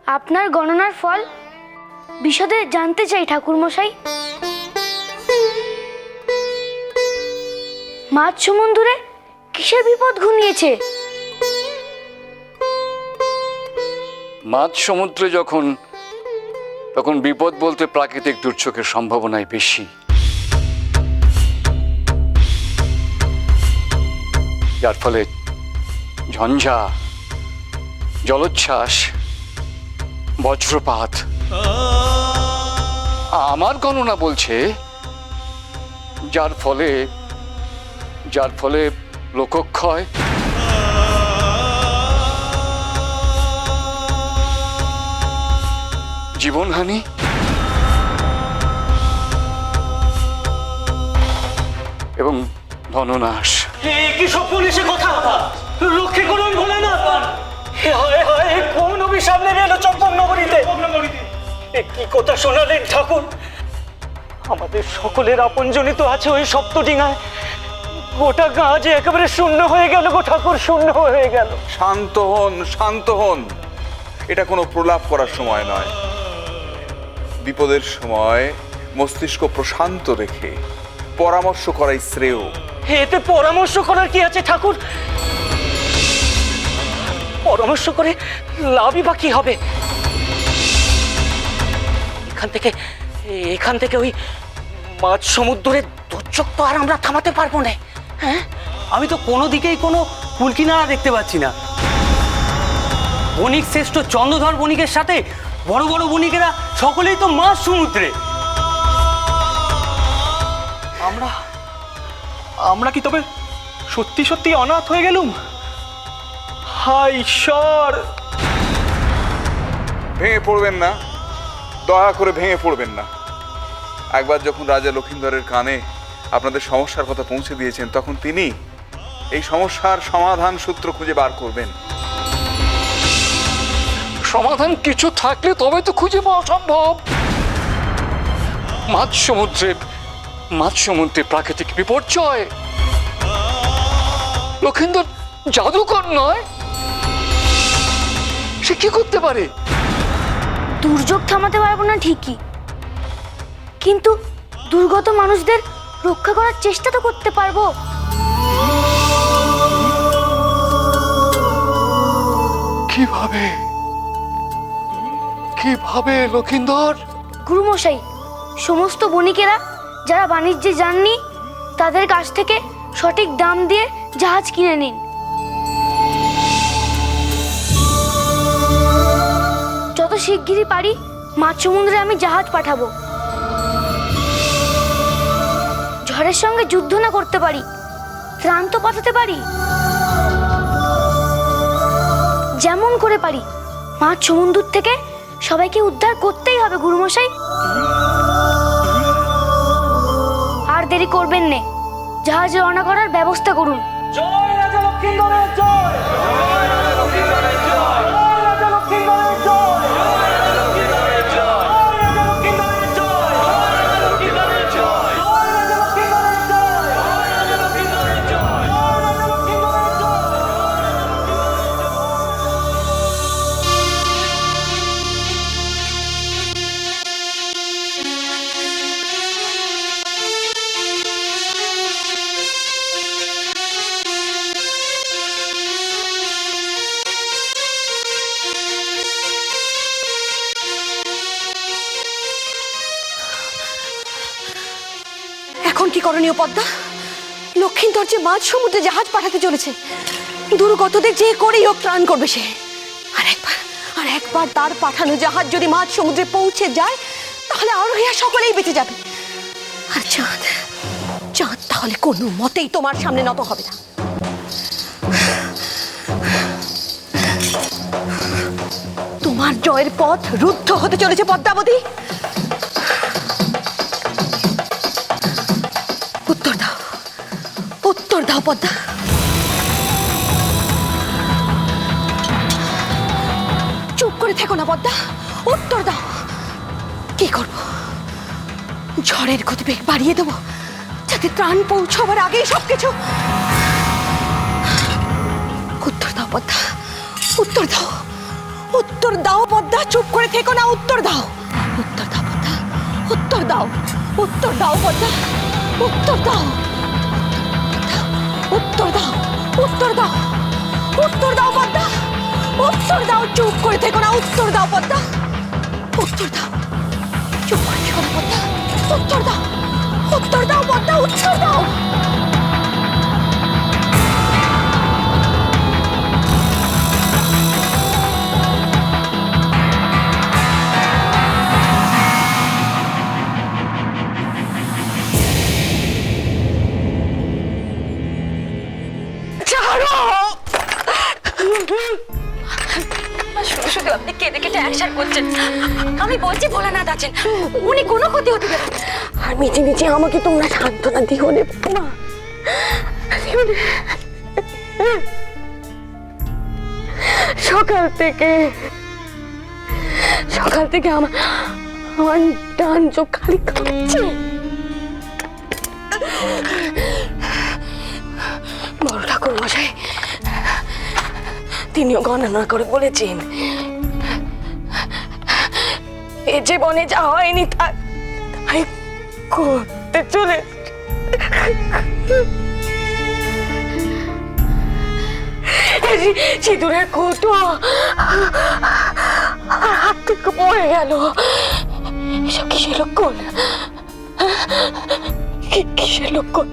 আপনার গণনার ফল বিশদে জানতে চাই ঠাকুরমশাই। মাঝ সমুদ্রে কিসের বিপদ ঘনিয়েছে? মাঝ সমুদ্রে তখন বিপদ বলতে প্রাকৃতিক দুর্যোগের সম্ভাবনাই বেশি, যার ফলে ঝঞ্ঝা, জলোচ্ছ্বাস, বজ্রপাত। আমার গণনা বলছে যার ফলে লোকক্ষয়, জীবনহানি, এবং ধননাশ। কি সব পুলিশের কথা? রক্ষে করুন ভোলেনাথ। হায় হায়, কোন অভিশাপ নেমে এলো চম্পক নগরীতে? কি কথা শোনালেন ঠাকুর? আমাদের সকলের আপনজনই তো আছে ওই সপ্তডিঙায়। গোটা গাঁ যে একেবারে শূন্য হয়ে গেল গো ঠাকুর, শূন্য হয়ে গেল। শান্ত হন, শান্ত হন। এটা কোনো প্রলাপ করার সময় নয়। বিপদের সময় মস্তিষ্ক প্রশান্ত রেখে পরামর্শ করাই শ্রেয়। এতে পরামর্শ করার কি আছে ঠাকুর? পরামর্শ করে লাভই বা কি হবে? এখান থেকে ওই মাঝ সমুদ্রের দুর্যোগ তো আর আমরা থামাতে পারবো না। হ্যাঁ, আমি তো কোনো দিকেই কোনো কুলকিনারা দেখতে পাচ্ছি না। বণিক শ্রেষ্ঠ চন্দ্রধর বণিকের সাথে বড় বড় বণিকেরা সকলেই তো মাঝ সমুদ্রে। আমরা কি তবে সত্যি সত্যি অনাথ হয়ে গেলুম? হায় ঈশ্বর! ভেঙে পড়বেন না, দয়া করে ভেঙে পড়বেন না। একবার যখন রাজা লক্ষিন্দরের কানে আপনাদের সমস্যার কথা পৌঁছে দিয়েছেন, তখন তিনি এই সমস্যার সমাধান সূত্র খুঁজে বার করবেন। সমাধান কিছু থাকলে তবে তো খুঁজে পাওয়া সম্ভব। মাঝ সমুদ্রে প্রাকৃতিক বিপর্যয়। লক্ষিন্দর জাদুকর নয়, সে কি করতে পারে? দুর্যোগ থামাতে পারবো না ঠিকই, কিন্তু দুর্গত মানুষদের রক্ষা করার চেষ্টা তো করতে পারবো। কিভাবে লক্ষিন্দর? গুরুমশাই, সমস্ত বণিকেরা যারা বাণিজ্যে যাননি তাদের কাছ থেকে সঠিক দাম দিয়ে জাহাজ কিনে নিন। যত শিগগিরই পারি মাঝ সমুদ্রে আমি জাহাজ পাঠাবো। ঝড়ের সঙ্গে যুদ্ধ না করতে পারি, ত্রাণ তো পাঠাতে পারি। যেমন করে পারি মাঝ সমুদ্র থেকে সবাইকে উদ্ধার করতেই হবে গুরুমশাই। আর দেরি করবেন না, জাহাজে রওনা করার ব্যবস্থা করুন। জয় রাজা লক্ষিন্দরের জয়! জয় রাজা লক্ষিন্দরের জয়! জয় রাজা লক্ষিন্দরের জয়! জয় রাজা লক্ষিন্দরের জয়! জয় রাজা লক্ষিন্দরের জয়! জয় রাজা লক্ষিন্দরের জয়! জয় রাজা লক্ষিন্দরের জয়! জয় রাজা লক্ষিন্দরের জয়! জয় রাজা লক্ষিন্দরের জয়! এখন কি করণীয় পদ্মা? লক্ষিন্দর যে মাঝ সমুদ্রে জাহাজ পাঠাতে চলেছে, দুর্গতদের যে করেই হোক ত্রাণ করবে সে। আর একবার তার পাঠানো জাহাজ যদি মাঝ সমুদ্রে পৌঁছে যায়, তাহলে আরোহীরা সকলেই বেঁচে যাবে। আর চাঁদ তাহলে কোনো মতেই তোমার সামনে নত হবে না। তোমার জয়ের পথ রুদ্ধ হতে চলেছে পদ্মাবতী। উত্তর দাও পদ্মা। চুপ করে থেকো না পদ্মা, উত্তর দাও। কি করব? ঝড়ের গতিবেগ বাড়িয়ে দেবো যাতে ত্রাণ পৌঁছবার আগেই সবকিছু। উত্তর দাও পদ্মা, উত্তর দাও। উত্তর দাও পদ্মা, চুপ করে থেকো না, উত্তর দাও। উত্তর দাও পদ্মা, উত্তর দাও। উত্তর দাও পদ্মা, উত্তর দাও। উত্তর দাও, উত্তর দাও, উত্তর দাও পদ্মা, উত্তর দাও। চুপ করে থেকো না, উত্তর দাও পদ্মা, উত্তর দাও। চুপ করে থেকো না পদ্মা, উত্তর দাও। উত্তর দাও পদ্মা, উত্তর দাও। শুধু শুধু আপনি কেঁদে কেটে অ্যাকশন করছেন। আমি বলছি ভোলানাথ আছেন, উনি কোনো ক্ষতি হতে দেবেন না। আর মিটি মিটি আমাকে তোমরা সান্ত্বনা দিও নে মা, দিও নে। সকাল থেকে আমার ডান চোখ খালি কাঁপছে। বড় ঠাকুর মশাই তিনিও গণনা করে বলেছেন, এ জীবনে যা হয়নি তাই করতে চলে। সিঁদুরের কৌটো হাত থেকে পড়ে গেল। এসব কিসের লক্ষণ? কিসের লক্ষণ?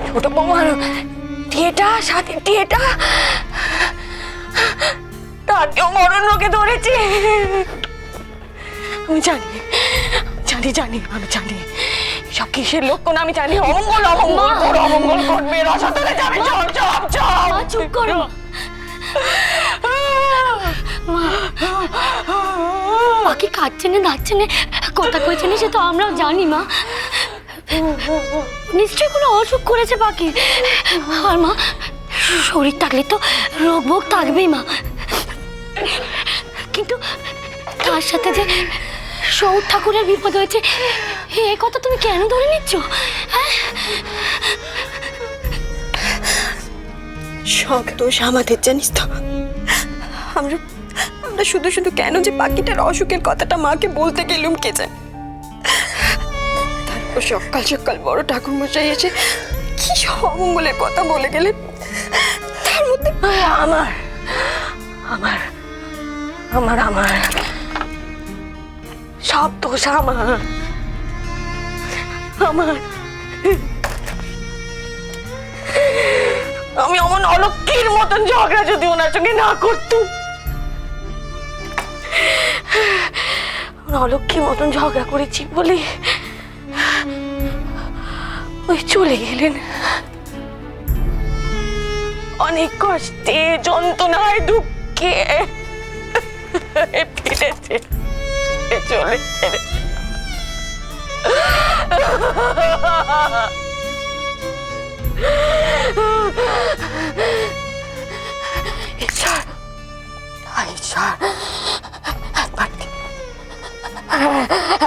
ছোট বৌমার টিয়েটা, সাথে টিয়েটা, তাকেও মরণ রোগে ধরেছে। আমি জানি আমি জানি সব কিসের লক্ষণ আমি জানি। অমঙ্গল করবে, রসাতলে যাবে। চুপ করো। বাকি খাচ্ছে না, দাচ্ছে না, কথা কইছে না, সে তো আমরাও জানি মা। নিশ্চয়ই কোনো অসুখ করেছে বাকি। আর মা, শরীর থাকলে তো রোগ ভোগ থাকবেই মা, কিন্তু তার সাথে যে সৌর ঠাকুরের বিপদ হয়েছে এ কথা তুমি কেন ধরে নিচ্ছ? সব দোষ আমাদের, জানিস তো। আমরা শুধু শুধু কেন যে পাখিটার অসুখের কথাটা মাকে বলতে গেলুম কে জানে। তারপর সকাল বড় ঠাকুর মশাই এসে কি সব অমঙ্গলের কথা বলে গেলেন। তার মধ্যে আমার সব দোষ আমার। আমি অমন অলক্ষীর মতন ঝগড়া যদি ওনার সঙ্গে না করতুম, অলক্ষীর মতন ঝগড়া করেছি বলে ওই চলে গেলেন। অনেক কষ্টে, যন্ত্রণায়, দুঃখে ফিরেছে, চলে গেলেন।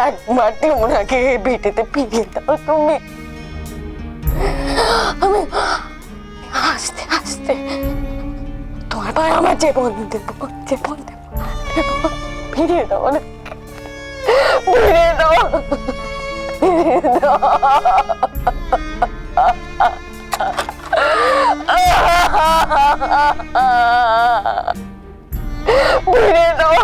একবার ওনাকে ভিটেতে ফিরিয়ে দাও তুমি। আমি আস্তে আস্তে তোমার পায়ে আমার জীবন দেবো, ফিরিয়ে দাও না, ফিরিয়ে দাও, ফিরিয়ে দাও। ফিরিয়ে দাও।